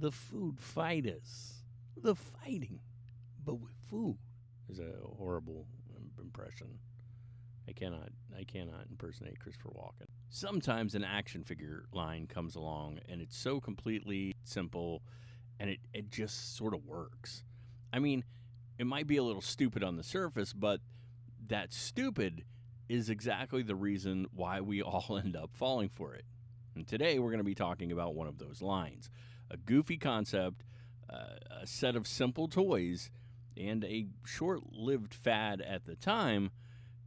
the food fighters. The fighting, but with food. Is a horrible impression. I cannot impersonate Christopher Walken. Sometimes an action figure line comes along and it's so completely simple and it just sort of works. I mean, it might be a little stupid on the surface, but that stupid is exactly the reason why we all end up falling for it. And today we're going to be talking about one of those lines. A goofy concept, a set of simple toys, and a short-lived fad at the time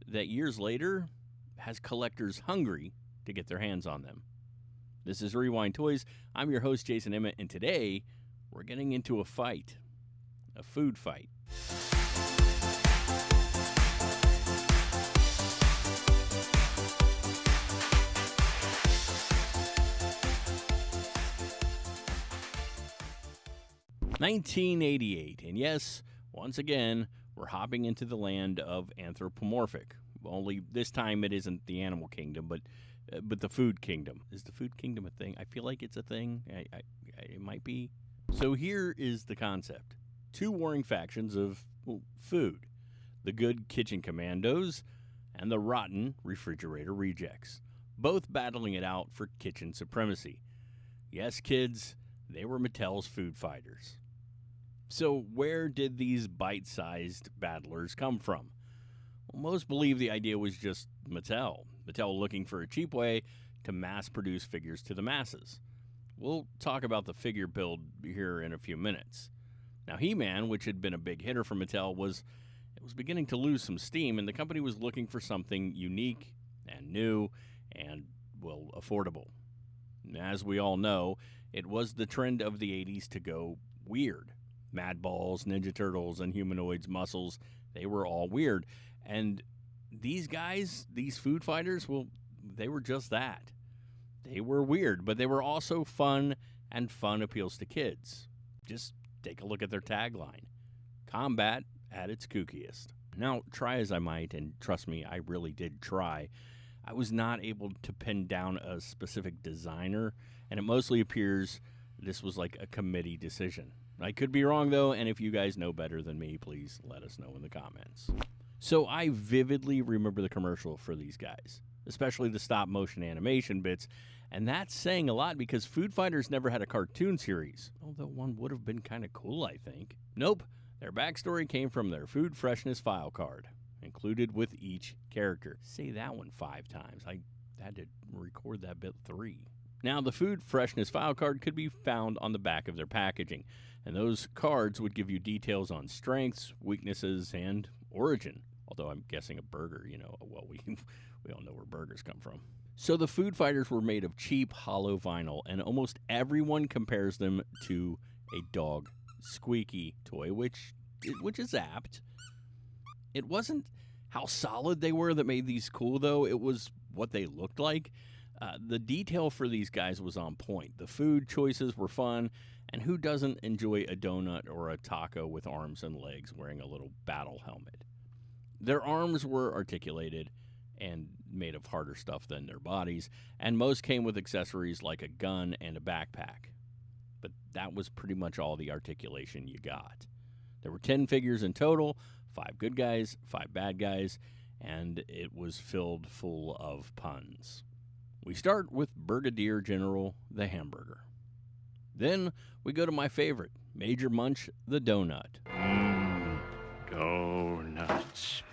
that years later has collectors hungry to get their hands on them. This is Rewind Toys. I'm your host, Jason Emmett, and today we're getting into a fight, a food fight. (1988), and yes, once again, we're hopping into the land of anthropomorphic. Only this time it isn't the animal kingdom, but the food kingdom. Is the food kingdom a thing? I feel like it's a thing. It might be. So here is the concept. Two warring factions of food. The good kitchen commandos and the rotten refrigerator rejects. Both battling it out for kitchen supremacy. Yes, kids, they were Mattel's food fighters. So where did these bite-sized battlers come from? Well, most believe the idea was just Mattel looking for a cheap way to mass-produce figures to the masses. We'll talk about the figure build here in a few minutes. Now, He-Man, which had been a big hitter for Mattel, was beginning to lose some steam, and the company was looking for something unique and new and, well, affordable. As we all know, it was the trend of the 80s to go weird. Madballs, Ninja Turtles, and Humanoids, Muscles, they were all weird. And these guys, these food fighters, well, they were just that. They were weird, but they were also fun, and fun appeals to kids. Just take a look at their tagline. Combat at its kookiest. Now, try as I might, and trust me, I really did try, I was not able to pin down a specific designer, and it mostly appears this was like a committee decision. I could be wrong, though, and if you guys know better than me, please let us know in the comments. So I vividly remember the commercial for these guys, especially the stop-motion animation bits, and that's saying a lot because Food Fighters never had a cartoon series, although one would have been kind of cool, I think. Nope, their backstory came from their food freshness file card, included with each character. Say that one 5 times. I had to record that bit 3. Now, the food freshness file card could be found on the back of their packaging, and those cards would give you details on strengths, weaknesses, and origin. Although I'm guessing a burger, we all know where burgers come from. So the food fighters were made of cheap, hollow vinyl, and almost everyone compares them to a dog squeaky toy, which is apt. It wasn't how solid they were that made these cool, though. It was what they looked like. The detail for these guys was on point. The food choices were fun, and who doesn't enjoy a donut or a taco with arms and legs wearing a little battle helmet? Their arms were articulated and made of harder stuff than their bodies, and most came with accessories like a gun and a backpack. But that was pretty much all the articulation you got. There were 10 figures in total, 5 good guys, 5 bad guys, and it was filled full of puns. We start with Brigadier General the Hamburger. Then we go to my favorite, Major Munch the Donut. Donuts.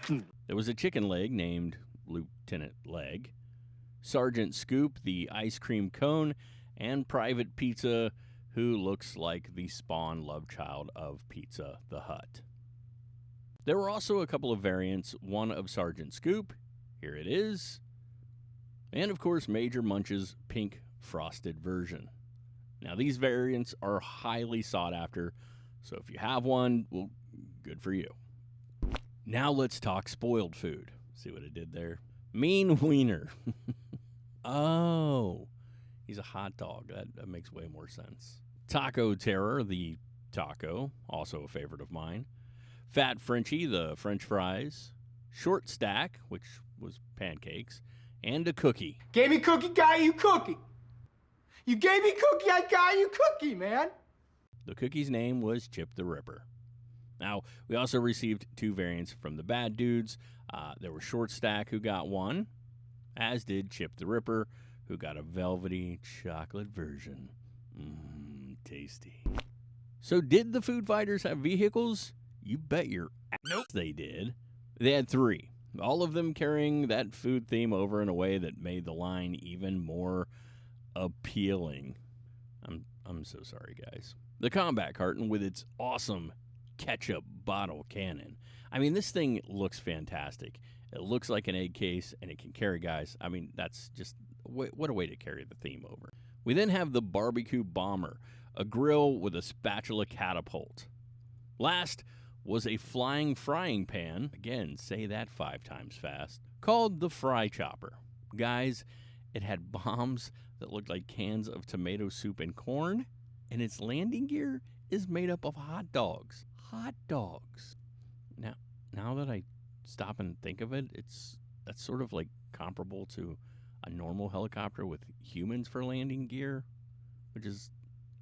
There was a chicken leg named Lieutenant Leg, Sergeant Scoop the ice cream cone, and Private Pizza, who looks like the Spawn love child of Pizza the Hut. There were also a couple of variants, one of Sergeant Scoop, here it is, and of course Major Munch's pink frosted version. Now these variants are highly sought after, so if you have one, well, good for you. Now let's talk spoiled food. See what I did there? Mean Wiener. Oh, he's a hot dog. That makes way more sense. Taco Terror, the taco, also a favorite of mine. Fat Frenchie, the French fries. Short Stack, which was pancakes. And a cookie. Gave me cookie, got you cookie. You gave me cookie, I got you cookie, man. The cookie's name was Chip the Ripper. Now, we also received 2 variants from the bad dudes. There was Short Stack, who got one, as did Chip the Ripper, who got a velvety chocolate version. Tasty. So did the food fighters have vehicles? You bet your ass they did. They had 3, all of them carrying that food theme over in a way that made the line even more appealing. I'm so sorry, guys. The combat carton with its awesome ketchup bottle cannon. I mean, this thing looks fantastic. It looks like an egg case, and it can carry guys. I mean, that's just what a way to carry the theme over. We then have the barbecue bomber, a grill with a spatula catapult. Last was a flying frying pan, again, say that 5 times fast, called the fry chopper. Guys, it had bombs that looked like cans of tomato soup and corn, and its landing gear is made up of hot dogs. Hot dogs. Now that I stop and think of it, that's sort of like comparable to a normal helicopter with humans for landing gear, which is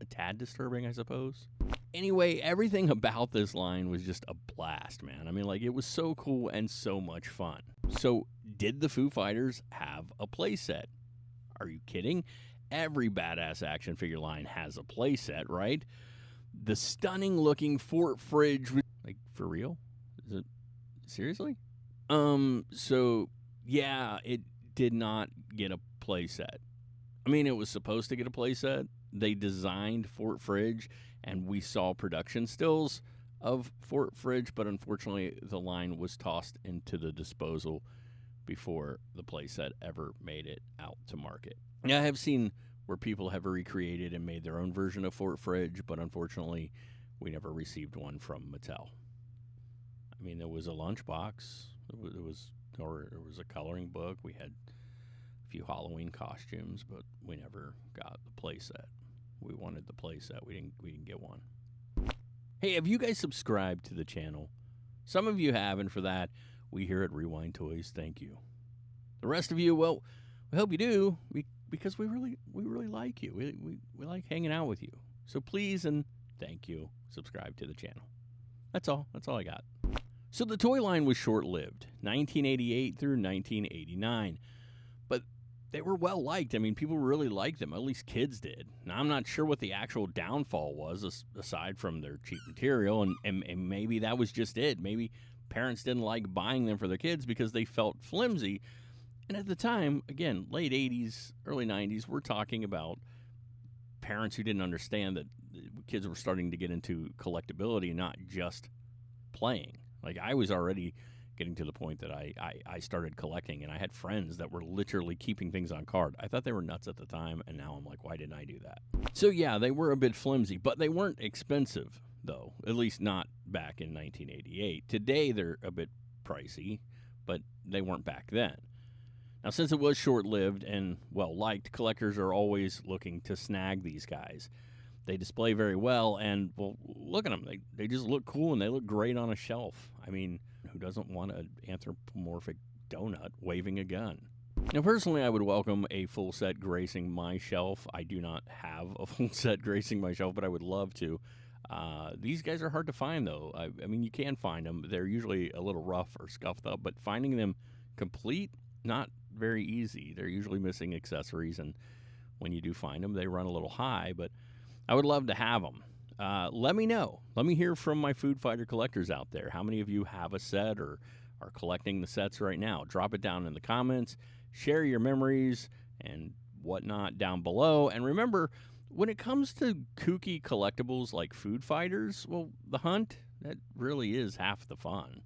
a tad disturbing, I suppose. Anyway, everything about this line was just a blast, man. I mean, like, it was so cool and so much fun. So, did the Foo Fighters have a playset? Are you kidding? Every badass action figure line has a playset, right? The stunning-looking Fort Fridge, like, for real? Is it seriously? So yeah, it did not get a playset. I mean, it was supposed to get a playset. They designed Fort Fridge, and we saw production stills of Fort Fridge, but unfortunately, the line was tossed into the disposal before the playset ever made it out to market. Now, I have seen where people have recreated and made their own version of Fort Fridge, but unfortunately, we never received one from Mattel. I mean, there was a lunchbox, there was a coloring book, we had a few Halloween costumes, but we never got the playset. We wanted the playset, we didn't get one. Hey, have you guys subscribed to the channel? Some of you have, and for that, we here at Rewind Toys thank you. The rest of you, well, we hope you do, because we really like you. We like hanging out with you. So please and thank you, subscribe to the channel. That's all I got. So the toy line was short-lived, 1988 through 1989. But they were well-liked. I mean, people really liked them, at least kids did. Now, I'm not sure what the actual downfall was, aside from their cheap material, and maybe that was just it. Maybe parents didn't like buying them for their kids because they felt flimsy. And at the time, again, late 80s, early 90s, we're talking about parents who didn't understand that kids were starting to get into collectability, not just playing. Like, I was already getting to the point that I started collecting, and I had friends that were literally keeping things on card. I thought they were nuts at the time, and now I'm like, why didn't I do that? So, yeah, they were a bit flimsy, but they weren't expensive, though, at least not back in 1988. Today, they're a bit pricey, but they weren't back then. Now, since it was short-lived and well-liked, collectors are always looking to snag these guys. They display very well, and, well, look at them. They just look cool, and they look great on a shelf. I mean, who doesn't want an anthropomorphic donut waving a gun? Now, personally, I would welcome a full set gracing my shelf. I do not have a full set gracing my shelf, but I would love to. These guys are hard to find, though. I mean, you can find them. They're usually a little rough or scuffed up, but finding them complete, not very easy. They're usually missing accessories, and when you do find them, they run a little high, but I would love to have them. Let me know. Let me hear from my food fighter collectors out there. How many of you have a set or are collecting the sets right now? Drop it down in the comments. Share your memories and whatnot down below. And remember, when it comes to kooky collectibles like food fighters, well, the hunt, that really is half the fun.